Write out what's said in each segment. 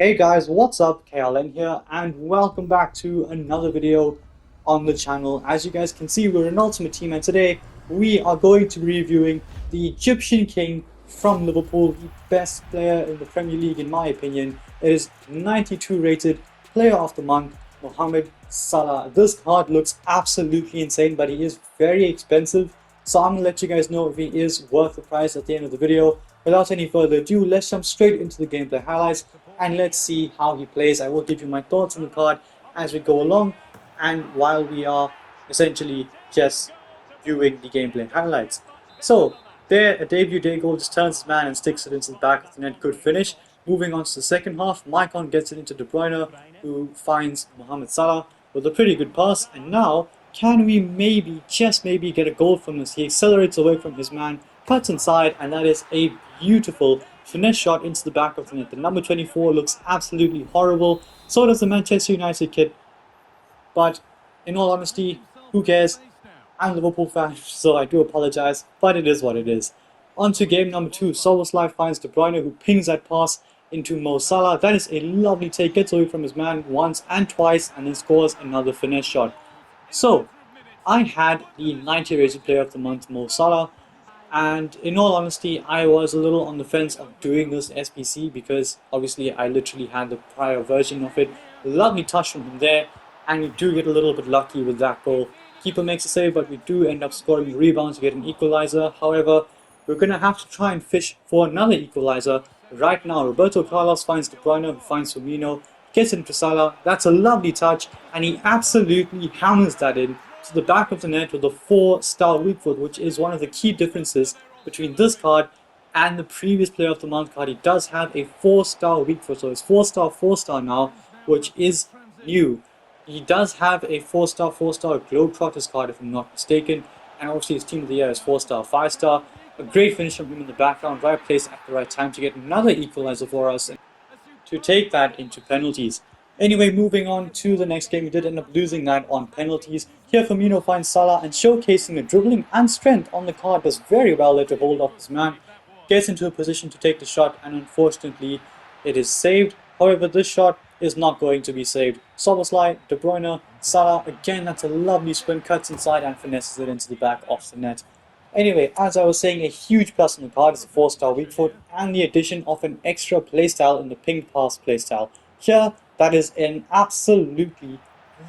Hey guys, what's up? KLN here and welcome back to another video on the channel. As you guys can see, we're an Ultimate Team and today we are going to be reviewing the Egyptian King from Liverpool, the best player in the Premier League in my opinion. It is 92 rated Player of the Month, Mohamed Salah. This card looks absolutely insane, but he is very expensive. So I'm going to let you guys know if he is worth the price at the end of the video. Without any further ado, let's jump straight into the gameplay highlights and let's see how he plays. I will give you my thoughts on the card as we go along and while we are essentially just viewing the gameplay highlights. So there, a debut day goal, just turns his man and sticks it into the back of the net. Good finish. Moving on to the second half, Maicon gets it into De Bruyne, who finds Mohamed Salah with a pretty good pass. And now, can we maybe, just maybe, get a goal from this? He accelerates away from his man, cuts inside, and that is a beautiful finesse shot into the back of the net. The number 24 looks absolutely horrible. So does the Manchester United kit. But in all honesty, who cares? I'm a Liverpool fan, so I do apologize, but it is what it is. On to game number 2. Szoboszlai finds De Bruyne, who pings that pass into Mo Salah. That is a lovely take, gets away from his man once and twice, and then scores another finesse shot. So, I had the 90 rated Player of the Month, Mo Salah, and in all honesty, I was a little on the fence of doing this SBC because obviously I literally had the prior version of it. Lovely touch from him there, and we do get a little bit lucky with that goal. Keeper makes a save, but we do end up scoring rebounds to get an equalizer. However, we're going to have to try and fish for another equalizer right now. Roberto Carlos finds De Bruyne, who finds Firmino, gets into Salah. That's a lovely touch, and he absolutely hammers that in to the back of the net with a 4-star weak foot, which is one of the key differences between this card and the previous Player of the Month card. He does have a 4-star weak foot, so it's 4-star, 4-star now, which is new. He does have a 4-star, 4-star Globetrotters card, if I'm not mistaken, and obviously his Team of the Year is 4-star, 5-star. A great finish from him in the background, right place at the right time to get another equalizer for us and to take that into penalties. Anyway, moving on to the next game, we did end up losing that on penalties. Here Firmino finds Salah and showcasing the dribbling and strength on the card, does very well there to hold off his man. Gets into a position to take the shot and unfortunately it is saved. However, this shot is not going to be saved. Szoboszlai, De Bruyne, Salah, again that's a lovely sprint, cuts inside and finesses it into the back of the net. Anyway, as I was saying, a huge plus on the card is a 4-star weak foot and the addition of an extra playstyle in the ping pass playstyle. Here, that is an absolutely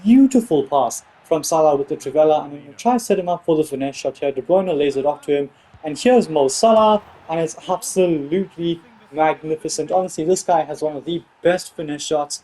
beautiful pass from Salah with the Trivela, and I'm going to try to set him up for the finesse shot here. De Bruyne lays it off to him, and here's Mo Salah, and it's absolutely magnificent. Honestly, this guy has one of the best finesse shots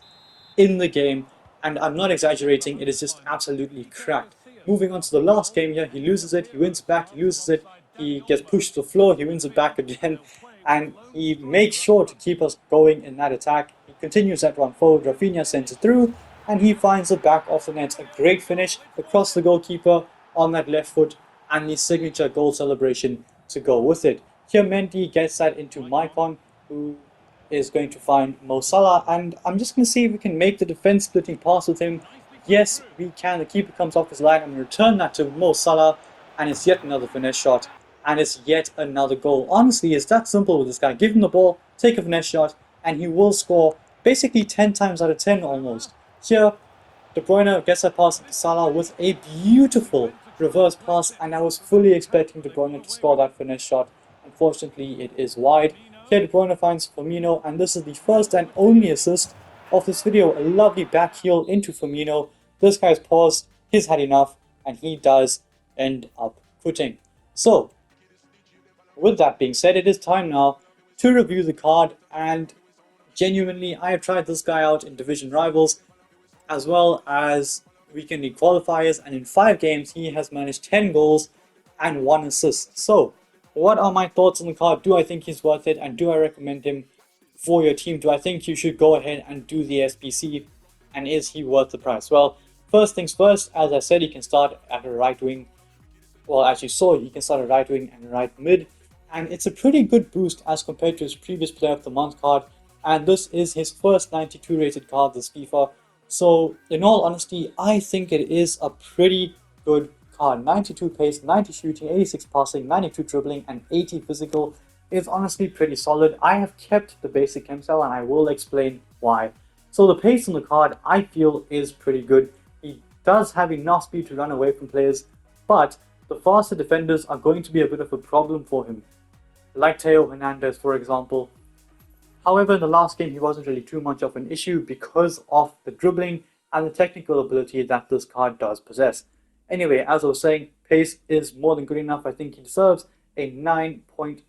in the game, and I'm not exaggerating, it is just absolutely cracked. Moving on to the last game here, he loses it, he wins back, he loses it, he gets pushed to the floor, he wins it back again, and he makes sure to keep us going in that attack. He continues that run forward, Rafinha sends it through, and he finds the back of the net. A great finish across the goalkeeper on that left foot, and the signature goal celebration to go with it. Here Mendy gets that into Maicon, who is going to find Mo Salah, and I'm just going to see if we can make the defense splitting pass with him. Yes, we can. The keeper comes off his line. I'm going to return that to Mo Salah, and it's yet another finesse shot, and it's yet another goal. Honestly, it's that simple with this guy. Give him the ball, take a finesse shot, and he will score basically 10 times out of 10 almost. Here, De Bruyne gets a pass to Salah with a beautiful reverse pass, and I was fully expecting De Bruyne to score that finesse shot. Unfortunately, it is wide. Here De Bruyne finds Firmino, and this is the first and only assist of this video. A lovely back heel into Firmino. This guy's paused, he's had enough, and he does end up quitting. So, with that being said, it is time now to review the card, and genuinely, I have tried this guy out in Division Rivals as well as Weekend League qualifiers, and in 5 games he has managed 10 goals and 1 assist. So, what are my thoughts on the card? Do I think he's worth it, and do I recommend him for your team? Do I think you should go ahead and do the SBC, and is he worth the price? Well, first things first, as I said, he can start at a right wing. Well, as you saw, he can start at right wing and right mid, and it's a pretty good boost as compared to his previous Player of the Month card, and this is his first 92 rated card this FIFA. So, in all honesty, I think it is a pretty good card. 92 pace, 90 shooting, 86 passing, 92 dribbling, and 80 physical. is honestly pretty solid. I have kept the basic chem cell and I will explain why. So the pace on the card I feel is pretty good. He does have enough speed to run away from players, but the faster defenders are going to be a bit of a problem for him, like Teo Hernandez for example. However, in the last game he wasn't really too much of an issue because of the dribbling and the technical ability that this card does possess. Anyway, as I was saying, pace is more than good enough. I think he deserves a 9.2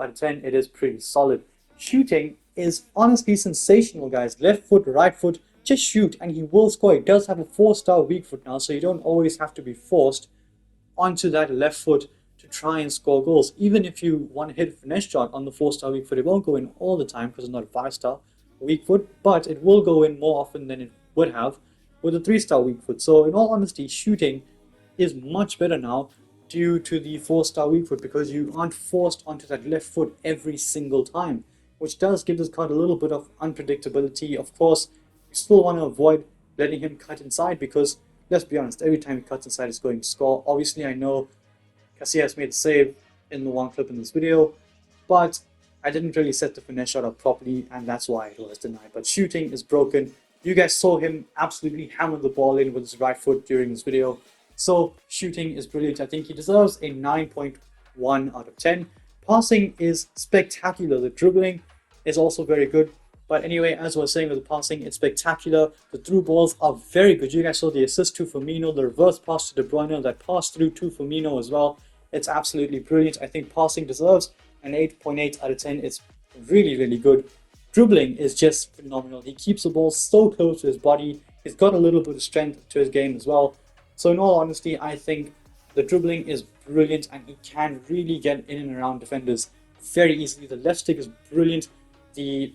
out of 10. It is pretty solid. Shooting is honestly sensational, guys. Left foot, right foot, just shoot and he will score. He does have a 4-star weak foot now, so you don't always have to be forced onto that left foot to try and score goals. Even if you want to hit a finesse shot on the 4-star weak foot, it won't go in all the time because it's not a 5-star weak foot, but it will go in more often than it would have with a 3-star weak foot. So in all honesty, shooting is much better now due to the 4-star weak foot because you aren't forced onto that left foot every single time, which does give this card a little bit of unpredictability. Of course, you still want to avoid letting him cut inside because, let's be honest, every time he cuts inside, he's going to score. Obviously, I know Casillas made a save in the one clip in this video, but I didn't really set the finesse shot up properly, and that's why it was denied. But shooting is broken. You guys saw him absolutely hammer the ball in with his right foot during this video. So shooting is brilliant. I think he deserves a 9.1 out of 10. Passing is spectacular. The dribbling is also very good. But anyway, as I was saying with the passing, it's spectacular. The through balls are very good. You guys saw the assist to Firmino, the reverse pass to De Bruyne, that pass through to Firmino as well. It's absolutely brilliant. I think passing deserves an 8.8 out of 10. It's really, really good. Dribbling is just phenomenal. He keeps the ball so close to his body. He's got a little bit of strength to his game as well. So in all honesty, I think the dribbling is brilliant and he can really get in and around defenders very easily. The left stick is brilliant. The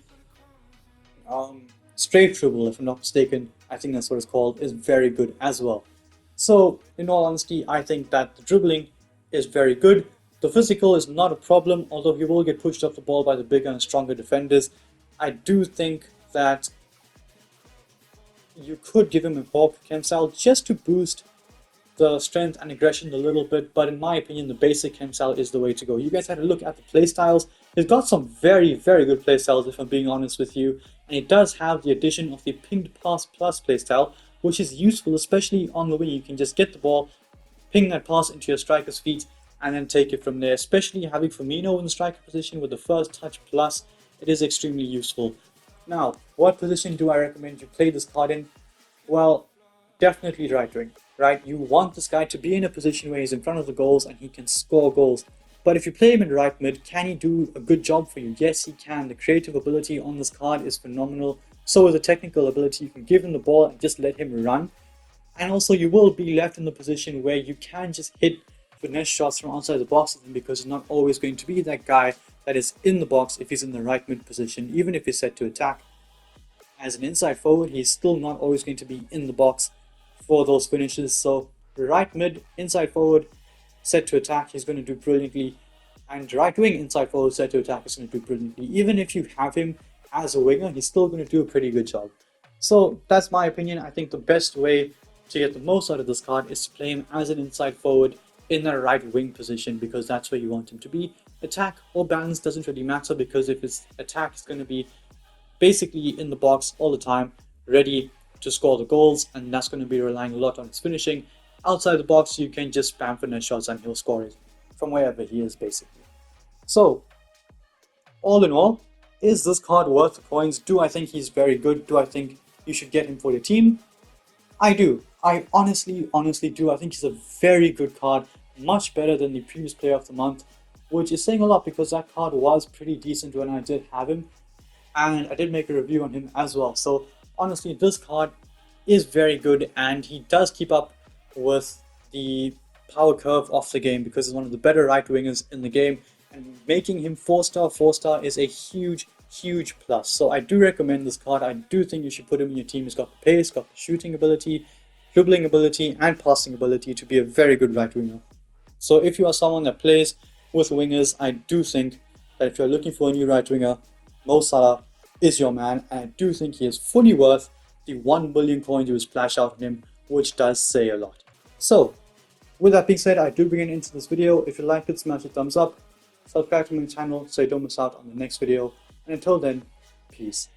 straight dribble, if I'm not mistaken, I think that's what it's called, is very good as well. So in all honesty, I think that the dribbling is very good. The physical is not a problem, although he will get pushed off the ball by the bigger and stronger defenders. I do think that you could give him a Hawk chem cell just to boost the strength and aggression a little bit, but in my opinion, the basic chem cell is the way to go. You guys had a look at the playstyles. He's got some very, very good playstyles, if I'm being honest with you, and it does have the addition of the pinged pass plus playstyle, which is useful, especially on the wing. You can just get the ball, ping that pass into your striker's feet, and then take it from there. Especially having Firmino in the striker position with the first touch plus, it is extremely useful. Now, what position do I recommend you play this card in? Well, definitely right wing, right? You want this guy to be in a position where he's in front of the goals and he can score goals. But if you play him in right mid, can he do a good job for you? Yes, he can. The creative ability on this card is phenomenal. So is the technical ability. You can give him the ball and just let him run. And also you will be left in the position where you can just hit finesse shots from outside the box with him because he's not always going to be that guy that is in the box if he's in the right mid position, even if he's set to attack. As an inside forward, he's still not always going to be in the box for those finishes. So right mid, inside forward, set to attack, he's going to do brilliantly. And right wing, inside forward, set to attack, is going to do brilliantly. Even if you have him as a winger, he's still going to do a pretty good job. So that's my opinion. I think the best way to get the most out of this card is to play him as an inside forward in the right wing position because that's where you want him to be. Attack or balance doesn't really matter because if his attack is going to be basically in the box all the time, ready to score the goals, and that's going to be relying a lot on his finishing. Outside the box, you can just spam finesse shots and he'll score it from wherever he is, basically. So, all in all, is this card worth the coins? Do I think he's very good? Do I think you should get him for your team? I do. I honestly do. I think he's a very good card, much better than the previous player of the month, which is saying a lot because that card was pretty decent when I did have him, and I did make a review on him as well. So honestly, this card is very good and he does keep up with the power curve of the game because he's one of the better right wingers in the game, and making him 4-star is a huge plus. So I do recommend this card. I do think you should put him in your team. He's got the pace, got the shooting ability, dribbling ability and passing ability to be a very good right winger. So if you are someone that plays with wingers, I do think that if you're looking for a new right winger, Mo Salah is your man, and I do think he is fully worth the 1 billion coins you splash out on him, which does say a lot. So with that being said, I do bring an end to this video. If you liked it, smash a thumbs up. subscribe to my channel so you don't miss out on the next video. And until then, peace.